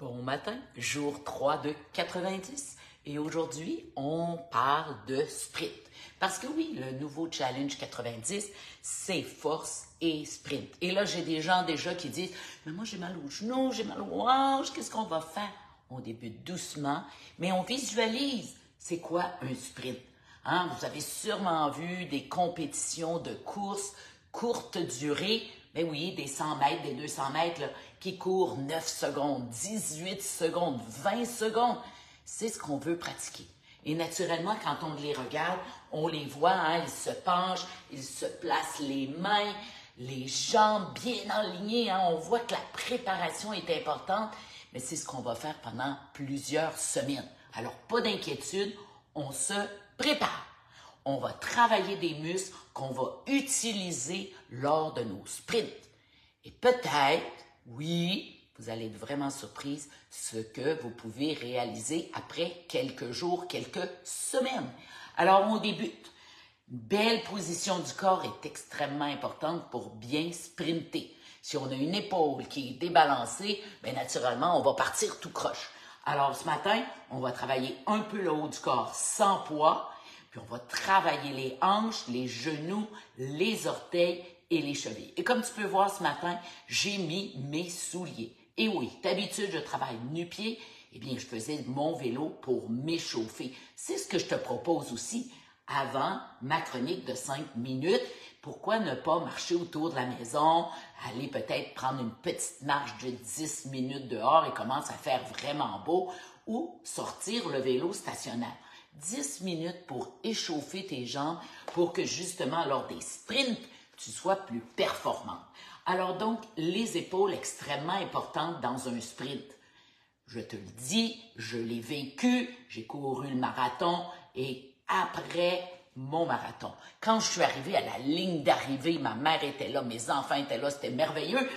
Bon matin, jour 3 de 90 et aujourd'hui, on parle de sprint. Parce que oui, le nouveau challenge 90, c'est force et sprint. Et là, j'ai des gens déjà qui disent « Mais moi, j'ai mal aux genoux, j'ai mal aux hanches, qu'est-ce qu'on va faire? » On débute doucement, mais on visualise c'est quoi un sprint. Hein? Vous avez sûrement vu des compétitions de course courte durée, mais oui, des 100 mètres, des 200 mètres, là, qui courent 9 secondes, 18 secondes, 20 secondes. C'est ce qu'on veut pratiquer. Et naturellement, quand on les regarde, on les voit, hein, ils se penchent, ils se placent les mains, les jambes bien alignées. Hein, on voit que la préparation est importante, mais c'est ce qu'on va faire pendant plusieurs semaines. Alors, pas d'inquiétude, on se prépare. On va travailler des muscles qu'on va utiliser lors de nos sprints. Et peut-être, oui, vous allez être vraiment surprise ce que vous pouvez réaliser après quelques jours, quelques semaines. Alors, on débute. Une belle position du corps est extrêmement importante pour bien sprinter. Si on a une épaule qui est débalancée, bien naturellement, on va partir tout croche. Alors, ce matin, on va travailler un peu le haut du corps sans poids, puis on va travailler les hanches, les genoux, les orteils et les chevilles. Et comme tu peux voir ce matin, j'ai mis mes souliers. Et oui, d'habitude, je travaille nu-pied. Eh bien, je faisais mon vélo pour m'échauffer. C'est ce que je te propose aussi avant ma chronique de 5 minutes. Pourquoi ne pas marcher autour de la maison, aller peut-être prendre une petite marche de 10 minutes dehors et commence à faire vraiment beau, ou sortir le vélo stationnaire. 10 minutes pour échauffer tes jambes pour que justement lors des sprints, tu sois plus performant. Alors donc, les épaules extrêmement importantes dans un sprint. Je te le dis, je l'ai vécu, j'ai couru le marathon et après mon marathon, quand je suis arrivée à la ligne d'arrivée, ma mère était là, mes enfants étaient là, c'était merveilleux.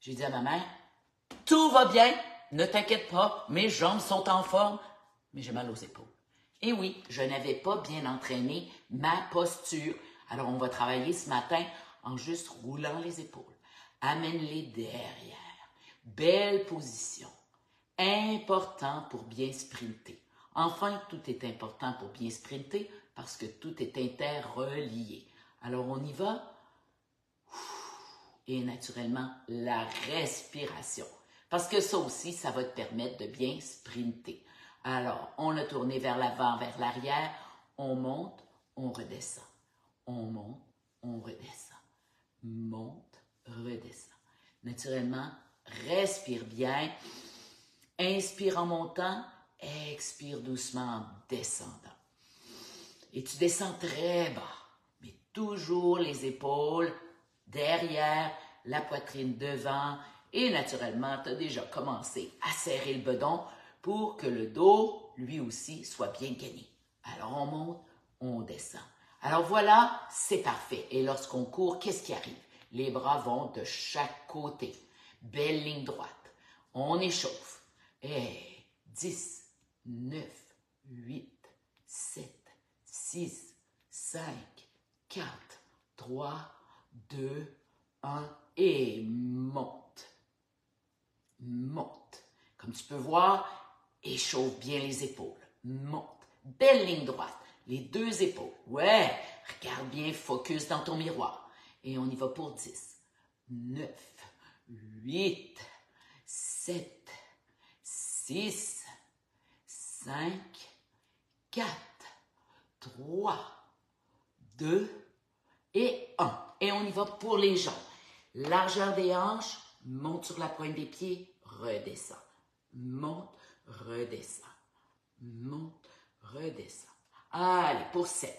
J'ai dit à ma mère, tout va bien, ne t'inquiète pas, mes jambes sont en forme, mais j'ai mal aux épaules. Et oui, je n'avais pas bien entraîné ma posture. Alors, on va travailler ce matin en juste roulant les épaules. Amène-les derrière. Belle position. Important pour bien sprinter. Enfin, tout est important pour bien sprinter parce que tout est interrelié. Alors, on y va. Et naturellement, la respiration. Parce que ça aussi, ça va te permettre de bien sprinter. Alors, on a tourné vers l'avant, vers l'arrière. On monte, on redescend. On monte, on redescend. Monte, redescend. Naturellement, respire bien. Inspire en montant, expire doucement en descendant. Et tu descends très bas, mais toujours les épaules derrière, la poitrine devant. Et naturellement, tu as déjà commencé à serrer le bedon pour que le dos, lui aussi, soit bien gainé. Alors, on monte, on descend. Alors voilà, c'est parfait. Et lorsqu'on court, qu'est-ce qui arrive? Les bras vont de chaque côté. Belle ligne droite. On échauffe. Et 10, 9, 8, 7, 6, 5, 4, 3, 2, 1 et monte. Monte. Comme tu peux voir, échauffe bien les épaules. Monte. Belle ligne droite. Les deux épaules. Ouais. Regarde bien, focus dans ton miroir. Et on y va pour 10, 9, 8, 7, 6, 5, 4, 3, 2 et 1. Et on y va pour les jambes. Largeur des hanches, monte sur la pointe des pieds, redescend. Monte, redescend. Monte, redescend. Allez, pour 7.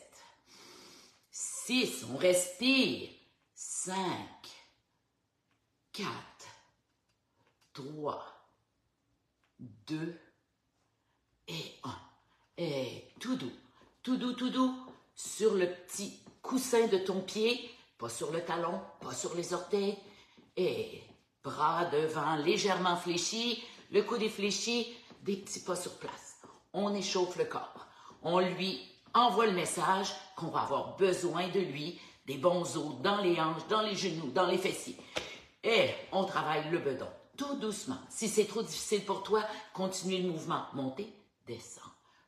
6, on respire. 5, 4, 3, 2 et 1. Et tout doux, tout doux, tout doux, sur le petit coussin de ton pied, pas sur le talon, pas sur les orteils. Et bras devant légèrement fléchis, le coude fléchi, des petits pas sur place. On échauffe le corps. On lui envoie le message qu'on va avoir besoin de lui, des bons os dans les hanches, dans les genoux, dans les fessiers. Et on travaille le bedon. tout doucement. Si c'est trop difficile pour toi, continue le mouvement. Montez, descends.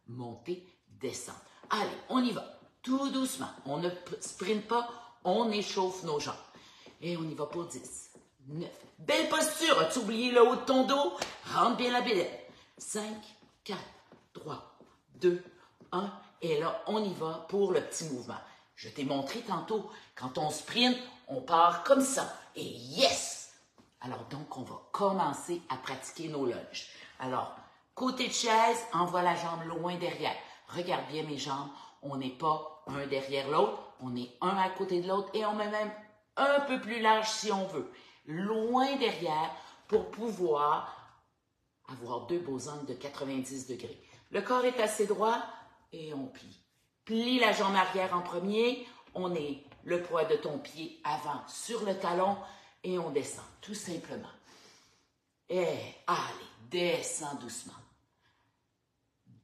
Montez, descends. Allez, on y va. Tout doucement. On ne sprinte pas, on échauffe nos jambes. Et on y va pour 10, 9. Belle posture. As-tu oublié le haut de ton dos? Rentre bien la bédaine. 5, 4, 3, 2, 1. Et là, on y va pour le petit mouvement. Je t'ai montré tantôt, quand on sprint, on part comme ça. Et yes! Alors donc, on va commencer à pratiquer nos lunges. Alors, côté de chaise, envoie la jambe loin derrière. Regarde bien mes jambes. On n'est pas un derrière l'autre. On est un à côté de l'autre et on met même un peu plus large si on veut. Loin derrière pour pouvoir avoir deux beaux angles de 90 degrés. Le corps est assez droit et on plie. Plie la jambe arrière en premier. On est le poids de ton pied avant sur le talon et on descend tout simplement. Et allez, descends doucement.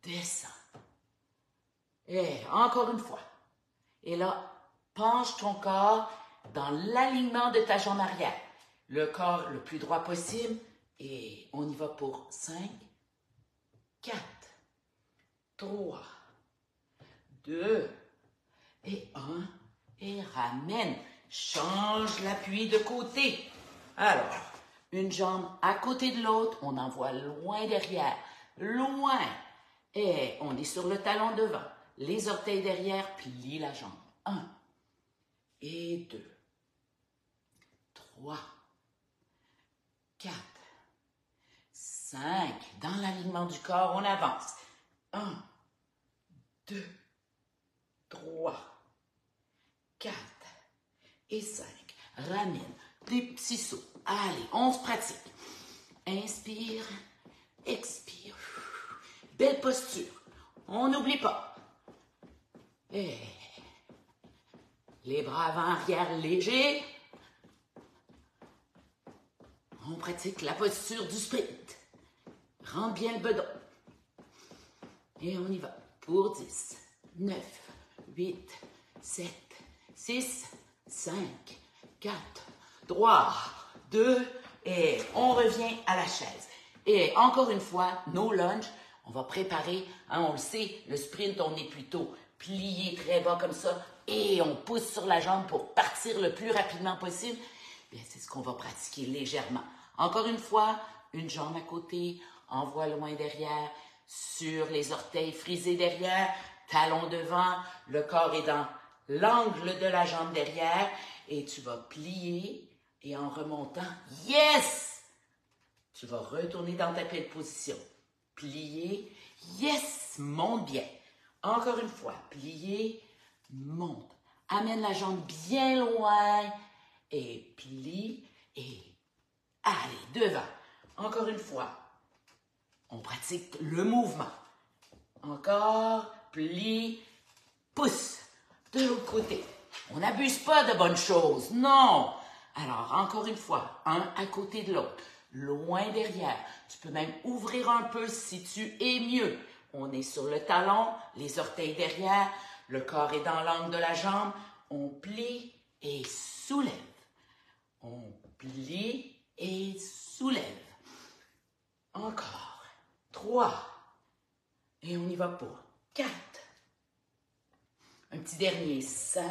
Descends. Et encore une fois. Et là, penche ton corps dans l'alignement de ta jambe arrière. Le corps le plus droit possible. Et on y va pour 5, 4, 3, 2 et 1. Et ramène. Change l'appui de côté. Alors, une jambe à côté de l'autre. On envoie loin derrière. Loin. Et on est sur le talon devant. Les orteils derrière, plie la jambe. 1 et 2, 3, 4, 5. Dans l'alignement du corps, on avance. 1, 2, 3, 4 et 5. Ramène des petits sauts. Allez, on se pratique. Inspire, expire. Belle posture. On n'oublie pas. Et les bras avant-arrière légers. On pratique la posture du sprint. Rentre bien le bedon. Et on y va pour 10, 9, 8, 7, 6, 5, 4, 3, 2, et on revient à la chaise. Et encore une fois, nos lunges, on va préparer, on le sait, le sprint, on est plutôt plié très bas comme ça et on pousse sur la jambe pour partir le plus rapidement possible. Bien, c'est ce qu'on va pratiquer légèrement. Encore une fois, une jambe à côté, envoie loin derrière, sur les orteils frisés derrière, talon devant, le corps est dans l'angle de la jambe derrière et tu vas plier et en remontant, yes! Tu vas retourner dans ta belle position. Plier, yes! Monte bien. Encore une fois, plier, monte. Amène la jambe bien loin et plie et allez, devant. Encore une fois, on pratique le mouvement. Encore, plie, pousse de l'autre côté. On n'abuse pas de bonnes choses, non. Alors, encore une fois, un à côté de l'autre, loin derrière. Tu peux même ouvrir un peu si tu es mieux. On est sur le talon, les orteils derrière, le corps est dans l'angle de la jambe. On plie et soulève. On plie et soulève. Encore. 3. Et on y va pour 4. Un petit dernier. 5.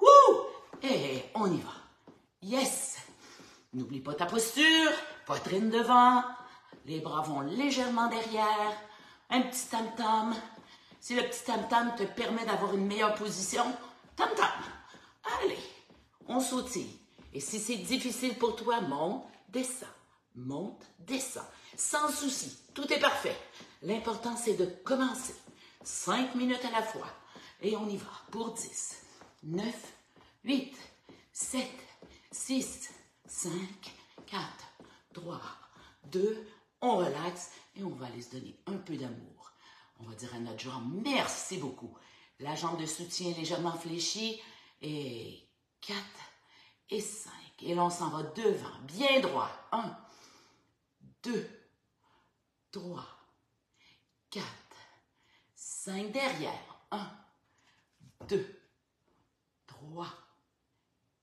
Wouh! Et on y va. Yes! N'oublie pas ta posture. Poitrine devant. Les bras vont légèrement derrière. Un petit tam-tam. Si le petit tam-tam te permet d'avoir une meilleure position, tam-tam. Allez, on sautille. Et si c'est difficile pour toi, monte, descends. Monte, descends. Sans souci, tout est parfait. L'important, c'est de commencer. 5 minutes à la fois. Et on y va pour 10, 9, 8, 7, 6, 5, 4, 3, 2, on relaxe et on va aller se donner un peu d'amour. On va dire à notre jambe, merci beaucoup. La jambe de soutien légèrement fléchie et 4 et 5. Et là, on s'en va devant, bien droit. 1, 2, 3, 4, 5 derrière. 1, 2, 3,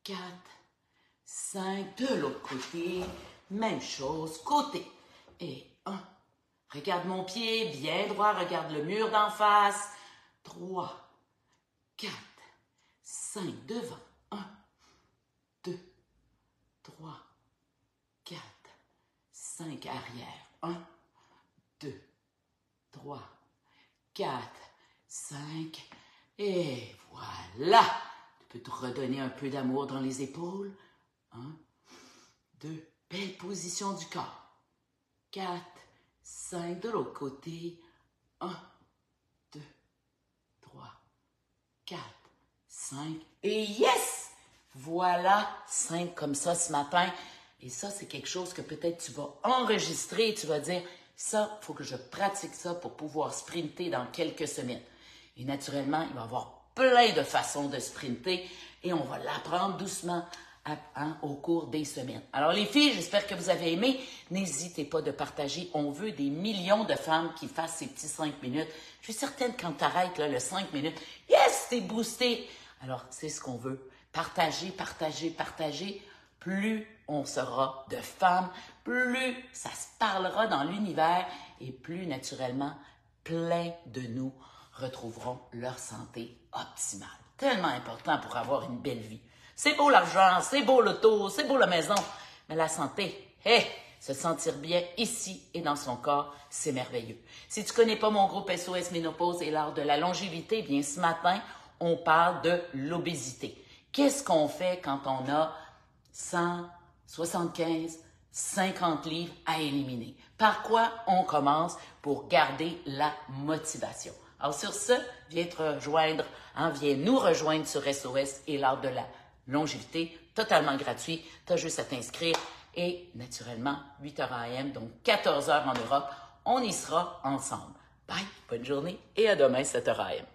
4, 5. De l'autre côté, Même chose, côté. Et 1. Regarde mon pied, bien droit, regarde le mur d'en face. 3, 4, 5, devant. 1, 2, 3, 4, 5, arrière. 1, 2, 3, 4, 5. Et voilà. Tu peux te redonner un peu d'amour dans les épaules. 1, 2, belle position du corps. 4, 5, de l'autre côté. 1, 2, 3, 4, 5. Et yes! Voilà, 5 comme ça ce matin. Et ça, c'est quelque chose que peut-être tu vas enregistrer et tu vas dire, ça, il faut que je pratique ça pour pouvoir sprinter dans quelques semaines. Et naturellement, il va y avoir plein de façons de sprinter et on va l'apprendre doucement au cours des semaines. Alors les filles, j'espère que vous avez aimé. N'hésitez pas de partager. On veut des millions de femmes qui fassent ces petits 5 minutes. Je suis certaine que quand tu arrêtes le 5 minutes, yes, t'es boosté. Alors, c'est ce qu'on veut. Partager, partager, partager. Plus on sera de femmes, plus ça se parlera dans l'univers et plus naturellement, plein de nous retrouveront leur santé optimale. Tellement important pour avoir une belle vie. C'est beau l'argent, c'est beau l'auto, c'est beau la maison, mais la santé, se sentir bien ici et dans son corps, c'est merveilleux. Si tu ne connais pas mon groupe SOS Ménopause et l'art de la longévité, bien ce matin, on parle de l'obésité. Qu'est-ce qu'on fait quand on a 100, 75, 50 livres à éliminer? Par quoi on commence pour garder la motivation? Alors sur ce, viens te rejoindre, viens nous rejoindre sur SOS et l'art de la longévité, totalement gratuit. Tu as juste à t'inscrire et naturellement, 8h AM, donc 14h en Europe, on y sera ensemble. Bye, bonne journée et à demain, 7h AM.